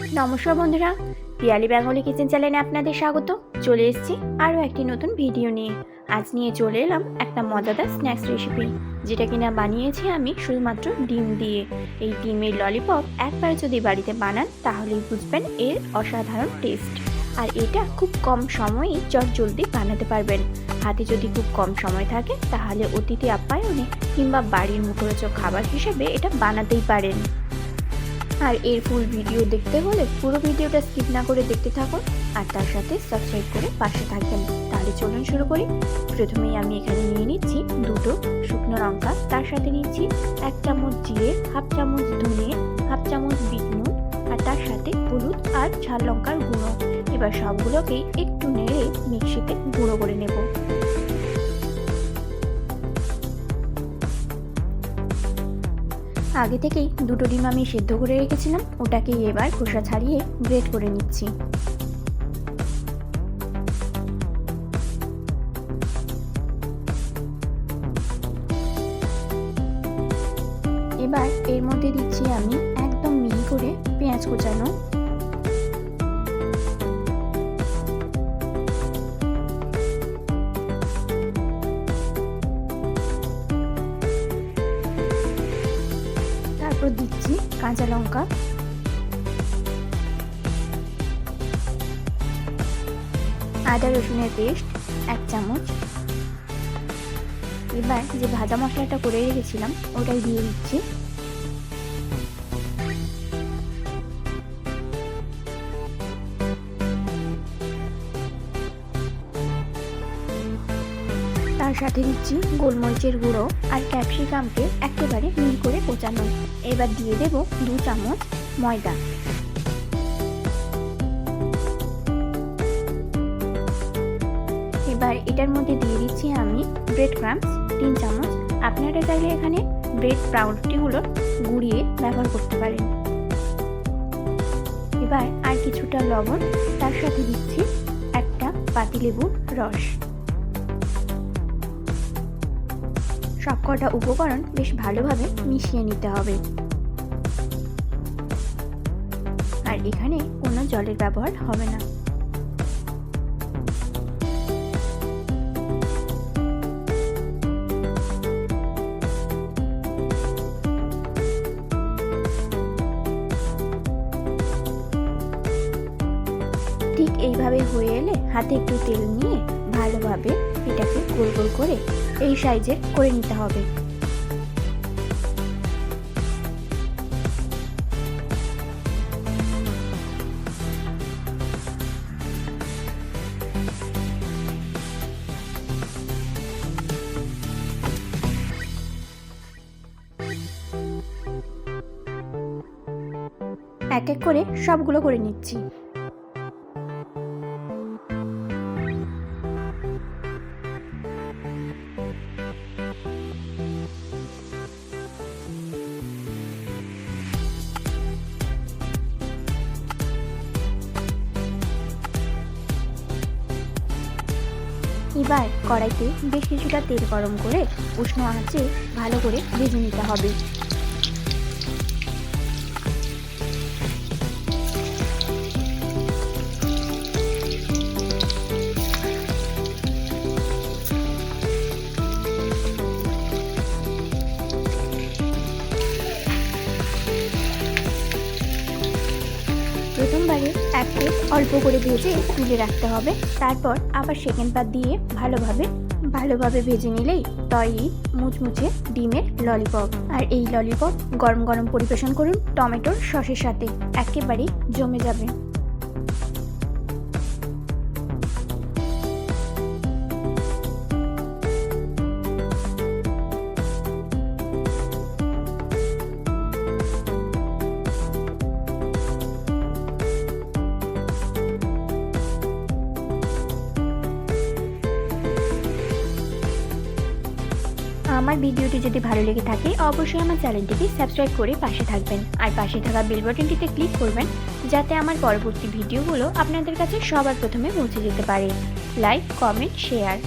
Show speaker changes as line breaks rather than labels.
নমস্কার বন্ধুরা, Piyali Bengali kitchen চ্যানেলে আপনাদের স্বাগত। চলে এসেছি আরও একটি নতুন ভিডিও নিয়ে। আজ নিয়ে চলে এলাম একটা মজাদার স্ন্যাক্স রেসিপি, যেটা কিনা বানিয়েছি আমি শুধুমাত্র ডিম দিয়ে। এই ডিমের ললিপপ একবার যদি বাড়িতে বানান তাহলেই বুঝবেন এর অসাধারণ টেস্ট। আর এটা খুব কম সময়েই চটজলদি বানাতে পারবেন। হাতে যদি খুব কম সময় থাকে তাহলে অতিথি আপ্যায়নে কিংবা বাড়ির মুখরোচক খাবার হিসেবে এটা বানাতেই পারেন। আর এর ফুল ভিডিও দেখতে হলে পুরো ভিডিওটা স্কিপ না করে দেখতে থাকুন, আর তার সাথে সাবস্ক্রাইব করে পাশে থাকবেন। তাহলে চলুন শুরু করি। প্রথমেই আমি এখানে নিয়ে নিচ্ছি দুটো শুকনো লঙ্কা, তার সাথে নিচ্ছি 1 চামচ জিরে, হাফ চামচ ধনে, হাফ চামচ বিট নুন, আর তার সাথে হলুদ আর ঝাল লঙ্কার গুঁড়ো। এবার সবগুলোকেই একটু নেড়ে মিক্সিতে গুঁড়ো করে নেব। আগে থেকেই দুটো ডিম আমি সেদ্ধ করে রেখেছিলাম, ওটাকে এবার খোসা ছাড়িয়ে গ্রেট করে নিচ্ছি। এবার এর মধ্যে দিচ্ছি আমি একদম মিহি করে পেঁয়াজ কুচানো, তারপর দিচ্ছি কাঁচা লঙ্কা, আদা রসুনের পেস্ট 1 চামচ। এবার যে ভাজা মশলাটা করে রেখেছিলাম ওটাই দিয়ে দিচ্ছি। তার সাথে দিচ্ছি গোলমরিচের গুঁড়ো আর ক্যাপসিকামকে একেবারে মিহি করে কোচানো। এবার দিয়ে দেব 2 চামচ ময়দা। এবার এটার মধ্যে দিয়ে দিচ্ছি আমি ব্রেড ক্রাম্বস 3 চামচ। আপনারা চাইলে এখানে ব্রেড পাউরুটিগুলো গুঁড়িয়ে ব্যবহার করতে পারেন। এবার আর কিছুটা লবণ, তার সাথে দিচ্ছি একটা পাতিলেবুর রস। সবকটা উপকরণ বেশ ভালোভাবে মিশিয়ে নিতে হবে। আর এখানে কোনো জলের ব্যবহার হবে না। ঠিক এইভাবে হয়ে এলে হাতে একটু তেল নিয়ে ভালোভাবে এটাকে গোল গোল করে এই সাইজের করে নিতে হবে। এক এক করে সবগুলো করে নিচ্ছি। এবার কড়াইতে বেশ কিছুটা তেল গরম করে উষ্ণ আঁচে ভালো করে ভেজে নিতে হবে। প্রথমবারে এক পিঠ অল্প করে ভেজে তুলে রাখতে হবে, তারপর আবার সেকেন্ড পাত দিয়ে ভালোভাবে ভেজে নিলেই তৈরি মুচমুচে ডিমের ললিপপ। আর এই ললিপপ গরম গরম পরিবেশন করুন টমেটোর সসের সাথে, একেবারেই জমে যাবে। আমার ভিডিওটি যদি ভালো লেগে থাকে অবশ্যই আমার চ্যানেলটিকে সাবস্ক্রাইব করে পাশে থাকবেন, আর পাশে থাকা বেল বাটনটিতে ক্লিক করবেন যাতে আমার পরবর্তী ভিডিওগুলো আপনাদের কাছে সবার প্রথমে পৌঁছে যেতে পারে। Like, comment, share.